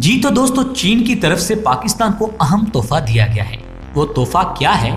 جی تو دوستو، چین کی طرف سے پاکستان کو اہم تحفہ دیا گیا ہے۔ وہ تحفہ کیا ہے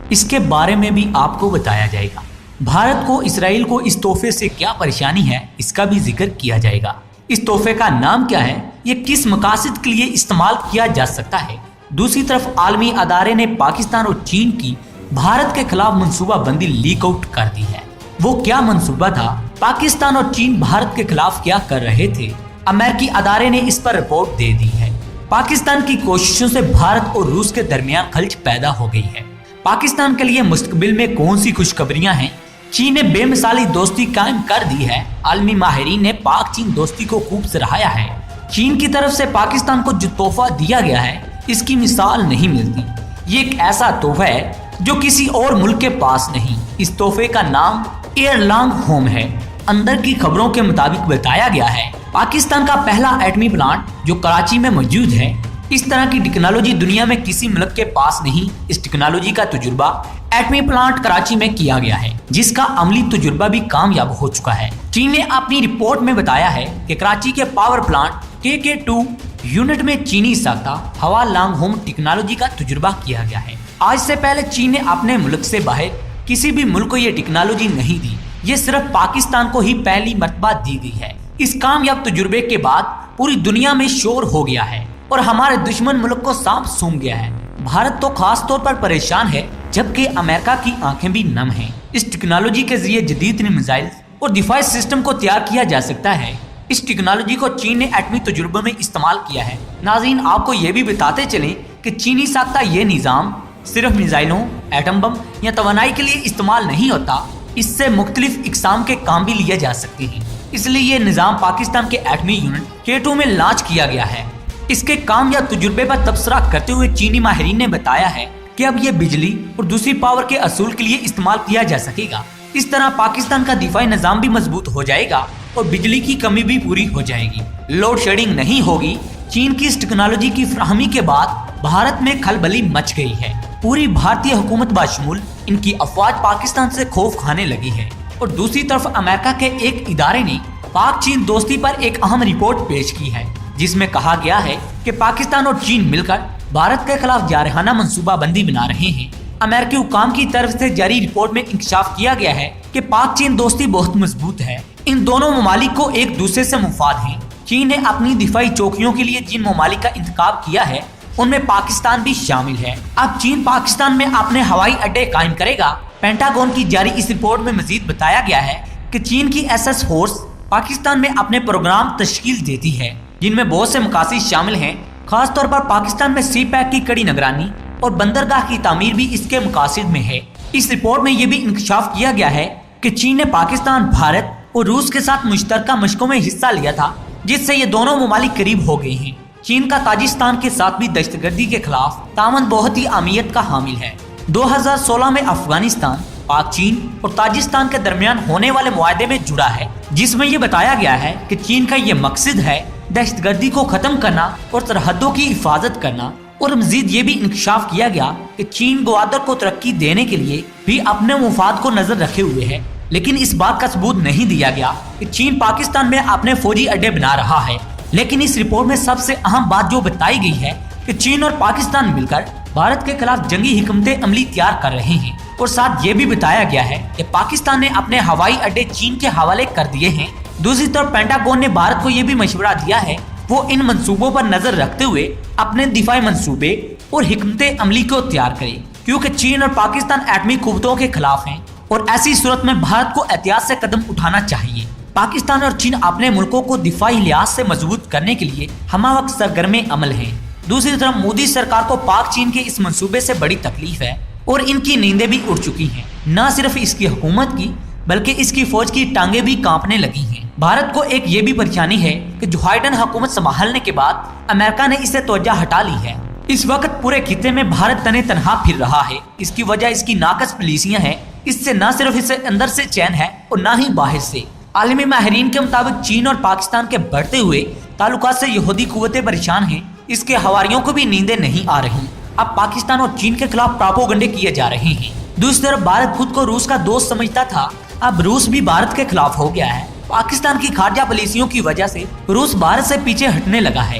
اس کے بارے میں بھی آپ کو بتایا جائے گا۔ بھارت کو اسرائیل کو اس تحفے سے کیا پریشانی ہے اس کا بھی ذکر کیا جائے گا۔ اس تحفے کا نام کیا ہے، یہ کس مقاصد کے لیے استعمال کیا جا سکتا ہے۔ دوسری طرف عالمی ادارے نے پاکستان اور چین کی بھارت کے خلاف منصوبہ بندی لیک آؤٹ کر دی ہے۔ وہ کیا منصوبہ تھا، پاکستان اور چین بھارت کے خلاف کیا کر رہے تھے، امریکی ادارے نے اس پر رپورٹ دے دی ہے۔ پاکستان کی کوششوں سے بھارت اور روس کے درمیان خلچ پیدا ہو گئی ہے۔ پاکستان کے لیے مستقبل میں کون سی خوشخبریاں ہیں؟ چین نے بے مثالی دوستی قائم کر دی ہے۔ عالمی ماہرین نے پاک چین دوستی کو خوب سراہا ہے۔ چین کی طرف سے پاکستان کو جو تحفہ دیا گیا ہے اس کی مثال نہیں ملتی۔ یہ ایک ایسا تحفہ ہے جو کسی اور ملک کے پاس نہیں۔ اس تحفے کا نام ایئر لانگ ہوم ہے۔ اندر کی خبروں کے مطابق بتایا گیا ہے پاکستان کا پہلا ایٹمی پلانٹ جو کراچی میں موجود ہے۔ اس طرح کی ٹیکنالوجی دنیا میں کسی ملک کے پاس نہیں۔ اس ٹیکنالوجی کا تجربہ ایٹمی پلانٹ کراچی میں کیا گیا ہے، جس کا عملی تجربہ بھی کامیاب ہو چکا ہے۔ چین نے اپنی رپورٹ میں بتایا ہے کہ کراچی کے پاور پلانٹ KK2 یونٹ میں چینی ساختہ ہوا لانگ ہوم ٹیکنالوجی کا تجربہ کیا گیا ہے۔ آج سے پہلے چین نے اپنے ملک سے باہر کسی بھی ملک کو یہ ٹیکنالوجی نہیں دی۔ یہ صرف پاکستان کو ہی پہلی مرتبہ دی گئی ہے۔ اس کامیاب تجربے کے بعد پوری دنیا میں شور ہو گیا ہے اور ہمارے دشمن ملک کو سانپ سونگھ گیا ہے۔ بھارت تو خاص طور پر پریشان ہے، جبکہ امریکہ کی آنکھیں بھی نم ہیں۔ اس ٹیکنالوجی کے ذریعے جدید میزائل اور دفاعی سسٹم کو تیار کیا جا سکتا ہے۔ اس ٹیکنالوجی کو چین نے ایٹمی تجربے میں استعمال کیا ہے۔ ناظرین، آپ کو یہ بھی بتاتے چلیں کہ چینی ساختہ یہ نظام صرف میزائلوں، ایٹم بم یا توانائی کے لیے استعمال نہیں ہوتا، اس سے مختلف اقسام کے کام بھی لیے جا سکتے ہیں۔ اس لیے یہ نظام پاکستان کے ایٹمی یونٹ K2 میں لانچ کیا گیا ہے۔ اس کے کامیاب تجربے پر تبصرہ کرتے ہوئے چینی ماہرین نے بتایا ہے کہ اب یہ بجلی اور دوسری پاور کے اصول کے لیے استعمال کیا جا سکے گا۔ اس طرح پاکستان کا دفاعی نظام بھی مضبوط ہو جائے گا اور بجلی کی کمی بھی پوری ہو جائے گی۔ لوڈ شیڈنگ نہیں ہوگی۔ چین کی اس ٹیکنالوجی کی فراہمی کے بعد بھارت میں کھلبلی مچ گئی ہے۔ پوری بھارتی حکومت بشمول ان کی افواج پاکستان سے خوف کھانے لگی ہے۔ اور دوسری طرف امریکہ کے ایک ادارے نے پاک چین دوستی پر ایک اہم رپورٹ پیش کی ہے، جس میں کہا گیا ہے کہ پاکستان اور چین مل کر بھارت کے خلاف جارحانہ منصوبہ بندی بنا رہے ہیں۔ امریکی حکام کی طرف سے جاری رپورٹ میں انکشاف کیا گیا ہے کہ پاک چین دوستی بہت مضبوط ہے۔ ان دونوں ممالک کو ایک دوسرے سے مفاد ہیں۔ چین نے اپنی دفاعی چوکیوں کے لیے جن ممالک کا انتخاب کیا ہے ان میں پاکستان بھی شامل ہے۔ اب چین پاکستان میں اپنے ہوائی اڈے قائم کرے گا۔ پینٹاگون کی جاری اس رپورٹ میں مزید بتایا گیا ہے کہ چین کی SS فورس پاکستان میں اپنے پروگرام تشکیل دیتی ہے، جن میں بہت سے مقاصد شامل ہیں۔ خاص طور پر پاکستان میں سی پیک کی کڑی نگرانی اور بندرگاہ کی تعمیر بھی اس کے مقاصد میں ہے۔ اس رپورٹ میں یہ بھی انکشاف کیا گیا ہے کہ چین نے پاکستان، بھارت اور روس کے ساتھ مشترکہ مشقوں میں حصہ لیا تھا، جس سے یہ دونوں ممالک قریب ہو گئے ہیں۔ چین کا تاجکستان کے ساتھ بھی دہشت گردی کے خلاف تعاون بہت ہی اہمیت کا حامل ہے۔ 2016 میں افغانستان، پاک چین اور تاجکستان کے درمیان ہونے والے معاہدے میں جڑا ہے، جس میں یہ بتایا گیا ہے کہ چین کا یہ مقصد ہے دہشت گردی کو ختم کرنا اور سرحدوں کی حفاظت کرنا۔ اور مزید یہ بھی انکشاف کیا گیا کہ چین گوادر کو ترقی دینے کے لیے بھی اپنے مفاد کو نظر رکھے ہوئے ہے، لیکن اس بات کا ثبوت نہیں دیا گیا کہ چین پاکستان میں اپنے فوجی اڈے بنا رہا ہے۔ لیکن اس رپورٹ میں سب سے اہم بات جو بتائی گئی ہے کہ چین اور پاکستان مل کر بھارت کے خلاف جنگی حکمت عملی تیار کر رہے ہیں، اور ساتھ یہ بھی بتایا گیا ہے کہ پاکستان نے اپنے ہوائی اڈے چین کے حوالے کر دیے ہیں۔ دوسری طرف پینٹاگون نے بھارت کو یہ بھی مشورہ دیا ہے وہ ان منصوبوں پر نظر رکھتے ہوئے اپنے دفاعی منصوبے اور حکمت عملی کو تیار کرے، کیونکہ چین اور پاکستان ایٹمی قوتوں کے خلاف ہیں اور ایسی صورت میں بھارت کو احتیاط سے قدم اٹھانا چاہیے۔ پاکستان اور چین اپنے ملکوں کو دفاعی لحاظ سے مضبوط کرنے کے لیے ہمہ وقت سرگرم عمل ہیں۔ دوسری طرف مودی سرکار کو پاک چین کے اس منصوبے سے بڑی تکلیف ہے اور ان کی نیندیں بھی اڑ چکی ہیں۔ نہ صرف اس کی حکومت کی بلکہ اس کی فوج کی ٹانگیں بھی کانپنے لگی ہیں۔ بھارت کو ایک یہ بھی پریشانی ہے کہ جو بائیڈن حکومت سنبھالنے کے بعد امریکہ نے اس سے توجہ ہٹا لی ہے۔ اس وقت پورے خطے میں بھارت تنے تنہا پھر رہا ہے۔ اس کی وجہ اس کی ناقص پالیسیاں ہیں۔ اس سے نہ صرف اسے اندر سے چین ہے اور نہ ہی باہر سے۔ عالمی ماہرین کے مطابق چین اور پاکستان کے بڑھتے ہوئے تعلقات سے یہودی قوتیں پریشان ہیں۔ اس کے حواریوں کو بھی نیندیں نہیں آ رہی۔ اب پاکستان اور چین کے خلاف پراپوگنڈے کیے جا رہے ہیں۔ دوسری طرف بھارت خود کو روس کا دوست سمجھتا تھا، اب روس بھی بھارت کے خلاف ہو گیا ہے۔ پاکستان کی خارجہ پالیسیوں کی وجہ سے روس بھارت سے پیچھے ہٹنے لگا ہے۔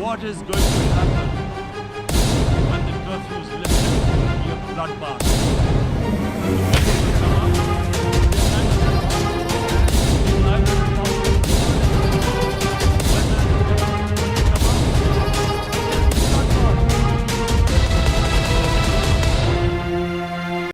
What is going to happen when the curfew is lifted? Your bloodbath.